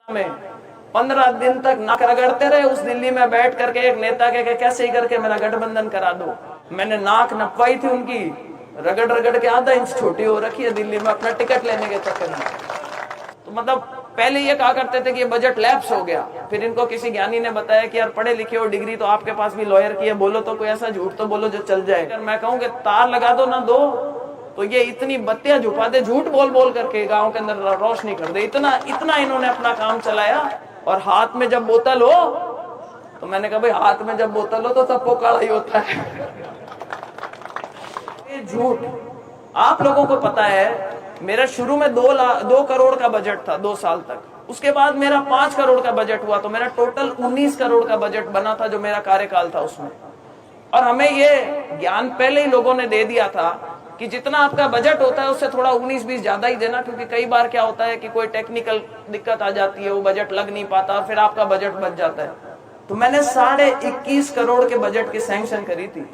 में 15 दिन तक नाक रगड़ते रहे उस दिल्ली में बैठ करके एक नेता के कैसे ही करके मेरा गठबंधन करा दो। मैंने नाक नपवाई थी उनकी, रगड़ रगड़ के आधा इंच छोटी हो रखी है दिल्ली में अपना टिकट लेने के चक्कर में। तो मतलब पहले ये कहा करते थे कि ये बजट लैप्स हो गया, फिर इनको किसी ज्ञानी ने बताया कि यार पढ़े लिखे हो, डिग्री तो आपके पास भी लॉयर की है, बोलो तो कोई ऐसा झूठ तो बोलो जो चल जाए। अगर मैं कहूँ कि तार लगा दो ना दो, तो ये इतनी बत्तियां झुका दे, झूठ बोल बोल करके गांव के अंदर रोशनी कर दे। इतना इतना इन्होंने अपना काम चलाया। और हाथ में जब बोतल हो तो मैंने कहा भाई हाथ में जब बोतल हो तो तब पोकाड़ा ही होता है। ये झूठ आप लोगों को पता है। मेरा शुरू में 2 करोड़ का बजट था 2 साल तक, उसके बाद मेरा 5 करोड़ का बजट हुआ, तो मेरा टोटल 19 करोड़ का बजट बना था जो मेरा कार्यकाल था उसमें। और हमें ये ज्ञान पहले ही लोगों ने दे दिया था कि जितना आपका बजट होता है उससे थोड़ा 19-20 ज्यादा ही देना, क्योंकि कई बार क्या होता है कि कोई टेक्निकल दिक्कत आ जाती है, वो बजट लग नहीं पाता और फिर आपका बजट बच जाता है। तो मैंने 21.5 करोड़ के बजट की सैंक्शन करी थी।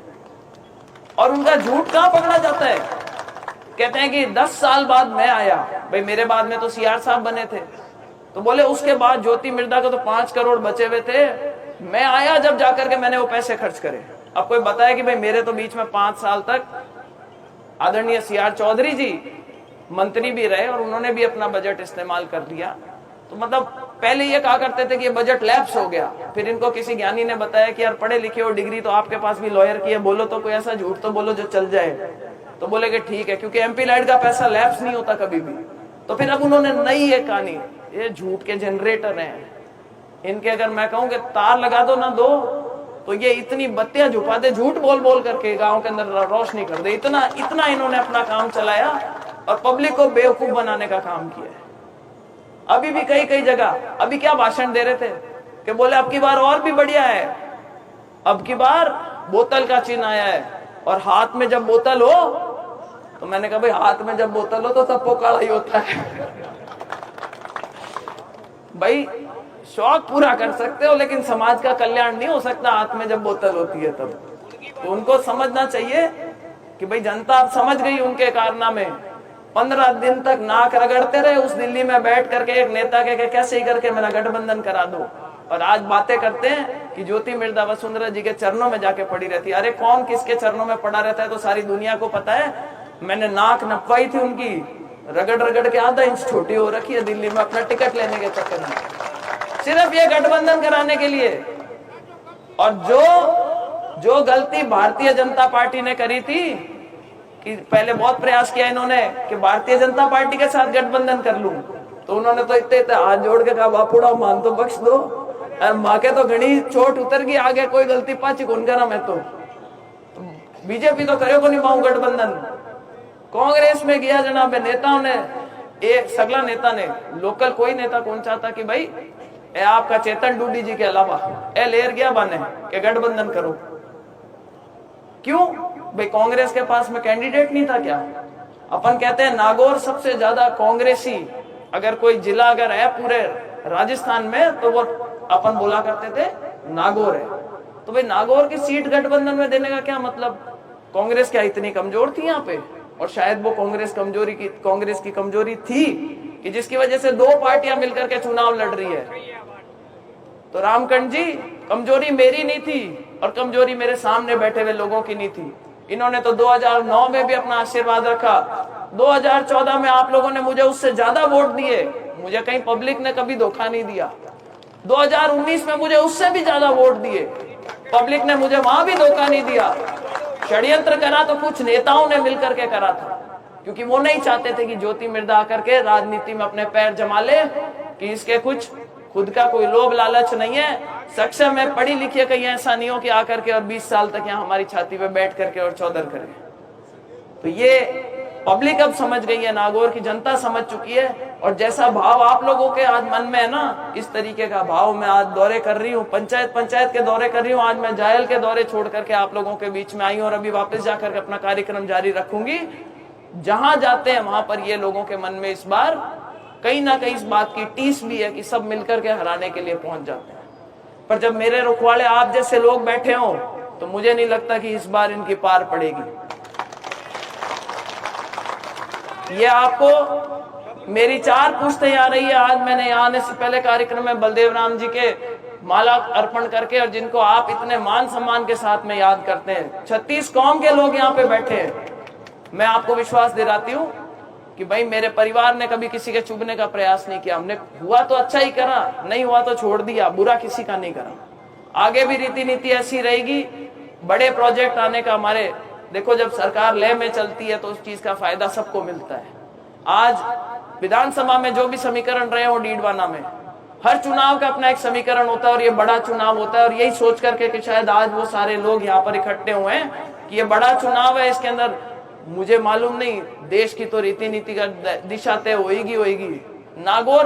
और उनका झूठ कहां पकड़ा जाता है? कहते हैं कि 10 साल बाद मैं आया। भाई मेरे बाद में तो सीआर साहब बने थे, तो बोले उसके बाद ज्योति मिर्धा को तो 5 करोड़ बचे हुए थे, मैं आया जब जाकर के मैंने वो पैसे खर्च करे। अब कोई बताया कि भाई मेरे तो बीच में 5 साल तक आदरणीय सीआर चौधरी जी मंत्री भी रहे और उन्होंने भी अपना बजट इस्तेमाल कर लिया। तो मतलब पहले ये कहा करते थे कि ये बजट लैप्स हो गया, फिर इनको किसी ज्ञानी ने बताया कि यार पढ़े लिखे हो, डिग्री तो आपके पास भी लॉयर की है, बोलो तो कोई ऐसा झूठ तो बोलो जो चल जाए। तो बोले कि ठीक है, क्योंकि एमपी लाइट का पैसा लैप्स नहीं होता कभी भी। तो फिर अब उन्होंने नई एक कहानी, ये झूठ के जनरेटर हैं इनके, अगर मैं कहूँ कि तार लगा दो ना दो, तो ये इतनी बत्तियां झुका दे, झूठ बोल बोल करके गांव के अंदर रोशनी कर दे। इतना इतना इन्होंने अपना काम चलाया और पब्लिक को बेवकूफ बनाने का काम किया है। अभी भी कई जगह अभी क्या भाषण दे रहे थे कि बोले अब की बार और भी बढ़िया है, अब की बार बोतल का चिन्ह आया है और हाथ में जब बोतल हो, तो मैंने कहा भाई हाथ में जब बोतल हो तो तब पोकाड़ा ही होता है। भाई शौक पूरा कर सकते हो लेकिन समाज का कल्याण नहीं हो सकता हाथ में जब बोतल होती है तब। तो उनको समझना चाहिए कि भाई जनता अब समझ गई उनके कारनामे। 15 दिन तक नाक रगड़ते रहे उस दिल्ली में बैठ करके एक नेता के कैसे ही करके मेरा गठबंधन करा दो। और आज बातें करते हैं कि ज्योति मिर्धा वसुंधरा जी के चरणों में जाके पड़ी रहती है। अरे कौन किसके चरणों में पड़ा रहता है तो सारी दुनिया को पता है। मैंने नाक नपवाई थी उनकी, रगड़ रगड़ के आधा इंच छोटी हो रखी है दिल्ली में अपना टिकट लेने के चक्कर में, सिर्फ ये गठबंधन कराने के लिए। और जो गलती भारतीय जनता पार्टी ने करी थी कि पहले बहुत प्रयास किया इन्होंने कि भारतीय जनता पार्टी के साथ गठबंधन कर लूं, तो उन्होंने तो इतने हाथ जोड़ के कहा बापूड़ा मान तो बख्श दो, माँ के तो घनी चोट उतर गई, आगे कोई गलती पाची कौन करा। मैं तो बीजेपी तो करे को नहीं पाऊं गठबंधन। कांग्रेस में गया जनाब नेताओं ने, एक सगला नेता ने, लोकल कोई नेता कौन चाहता कि भाई ए आपका चेतन डूडी जी के अलावा ए लेर गया बने के गठबंधन करो। क्यों भाई? कांग्रेस के पास में कैंडिडेट नहीं था क्या? अपन कहते हैं नागौर सबसे ज्यादा कांग्रेसी अगर कोई जिला अगर है पूरे राजस्थान में तो वो अपन बोला करते थे नागौर है। तो भाई नागौर की सीट गठबंधन में देने का क्या मतलब? कांग्रेस क्या इतनी कमजोर थी यहाँ पे? और शायद वो कांग्रेस की कमजोरी थी कि जिसकी वजह से 2 पार्टियां मिलकर के चुनाव लड़ रही है। तो रामकंठ जी, कमजोरी मेरी नहीं थी और कमजोरी मेरे सामने बैठे हुए लोगों की नहीं थी। इन्होंने तो 2009 में भी अपना आशीर्वाद रखा, 2014 में आप लोगों ने मुझे उससे ज्यादा वोट दिए, मुझे कहीं पब्लिक ने कभी धोखा नहीं दिया। 2019 में मुझे उससे भी ज्यादा वोट दिए, पब्लिक ने मुझे वहां भी धोखा नहीं दिया। षड्यंत्र करा तो कुछ नेताओं ने मिलकर के करा था, क्योंकि वो नहीं चाहते थे कि ज्योति मिर्धा आकर के राजनीति में अपने पैर जमा ले, कि इसके कुछ खुद का कोई लोभ लालच नहीं है, सक्षम है, पढ़ी लिखी कहीं ऐसा नहीं हो कि आकर के और 20 साल तक यहाँ हमारी छाती पे बैठ करके और चौधर करे। तो ये पब्लिक अब समझ गई है, नागौर की जनता समझ चुकी है। और जैसा भाव आप लोगों के आज मन में है ना, इस तरीके का भाव मैं आज दौरे कर रही हूँ, पंचायत के दौरे कर रही हूँ। आज मैं जायल के दौरे छोड़ करके आप लोगों के बीच में आई हूँ और अभी वापस जाकर के अपना कार्यक्रम जारी रखूंगी। जहां जाते हैं वहां पर ये लोगों के मन में इस बार कहीं ना कहीं इस बात की टीस भी है कि सब मिलकर के हराने के लिए पहुंच जाते हैं। पर जब मेरे रुखवाड़े आप जैसे लोग बैठे हों तो मुझे नहीं लगता कि इस बार इनकी पार पड़ेगी। ये आपको मेरी 4 पुश्तें आ रही है। आज मैंने यहाँ आने से पहले कार्यक्रम में बलदेव राम जी के माला अर्पण करके, और जिनको आप इतने मान सम्मान के साथ में याद करते हैं, 36 कौम के लोग यहाँ पे बैठे हैं। मैं आपको विश्वास दिलाती हूँ कि भाई मेरे परिवार ने कभी किसी के चुभने का प्रयास नहीं किया। हमने हुआ तो अच्छा ही करा, नहीं हुआ तो छोड़ दिया, बुरा किसी का नहीं करा। आगे भी रीति नीति ऐसी रहेगी। बड़े प्रोजेक्ट आने का हमारे, देखो जब सरकार लय में चलती है तो उस चीज का फायदा सबको मिलता है। आज विधानसभा में जो भी समीकरण रहे हो डीडवाना में, हर चुनाव का अपना एक समीकरण होता है और ये बड़ा चुनाव होता है। और यही सोच करके कि शायद आज वो सारे लोग यहाँ पर इकट्ठे हुए हैं कि ये बड़ा चुनाव है, इसके अंदर मुझे मालूम नहीं देश की तो रीति नीति का दिशा तय होगी। नागौर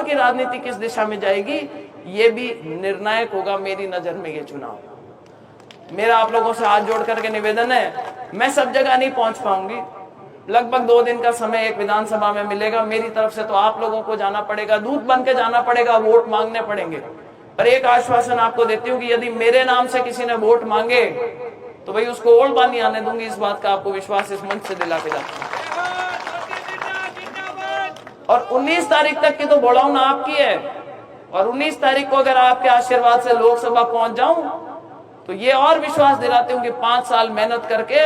की राजनीति किस दिशा में जाएगी ये भी निर्णायक होगा मेरी नजर में ये चुनाव। मेरा आप लोगों से हाथ जोड़ करके निवेदन है, मैं सब जगह नहीं पहुंच पाऊंगी, लगभग 2 दिन का समय एक विधानसभा में मिलेगा। मेरी तरफ से तो आप लोगों को जाना पड़ेगा, दूत बन के जाना पड़ेगा, वोट मांगने पड़ेंगे। पर एक आश्वासन आपको देती हूँ कि यदि मेरे नाम से किसी ने वोट मांगे तो भाई उसको ओल्ड नहीं आने दूंगी। इस बात का आपको विश्वास इस मंच से दिला के जाता हूँ। और 19 तारीख तक की तो बढ़ाऊं आपकी है, और 19 तारीख को अगर आपके आशीर्वाद से लोकसभा पहुंच जाऊं तो ये और विश्वास दिलाते हूँ कि 5 साल मेहनत करके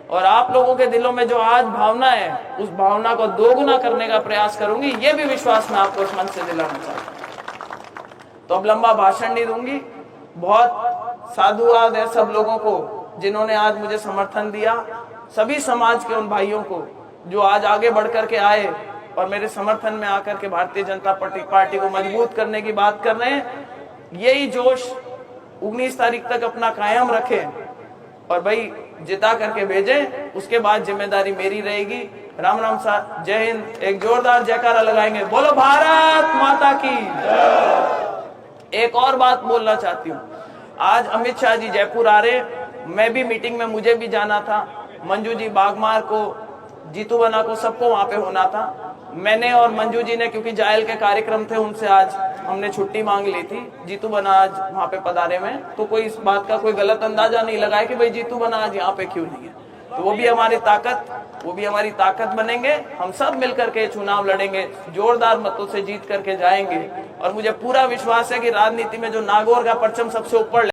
और आप लोगों के दिलों में जो आज भावना है उस भावना को दोगुना करने का प्रयास करूंगी। ये भी विश्वास मैं आपको इस मंच से दिलाना चाहता हूँ। तो अब लंबा भाषण नहीं दूंगी। बहुत साधुवाद है सब लोगों को जिन्होंने आज मुझे समर्थन दिया, सभी समाज के उन भाइयों को जो आज आगे बढ़ करके आए और मेरे समर्थन में आकर के भारतीय जनता पार्टी को मजबूत करने की बात कर रहे हैं। यही जोश 19 तारीख तक अपना कायम रखें और भाई जिता करके भेजें। उसके बाद जिम्मेदारी मेरी रहेगी। राम राम सा, जय हिंद। एक जोरदार जयकारा लगाएंगे, बोलो भारत माता की। एक और बात बोलना चाहती हूँ, आज अमित शाह जी जयपुर आ रहे, मैं भी मीटिंग में मुझे भी जाना था। मंजू जी बागमार को, जीतू बना को, सबको वहां पे होना था। मैंने और मंजू जी ने, क्योंकि जायल के कार्यक्रम थे, उनसे आज हमने छुट्टी मांग ली थी। जीतू बना आज वहां पे पधारे में, तो कोई इस बात का कोई गलत अंदाजा नहीं लगाए कि भाई जीतू बना आज यहाँ पे क्यों नहीं है। तो वो भी हमारी ताकत बनेंगे। हम सब मिलकर के चुनाव लड़ेंगे, जोरदार मतों से जीत करके जाएंगे। और मुझे पूरा विश्वास है कि राजनीति में जो नागौर का परचम सबसे ऊपर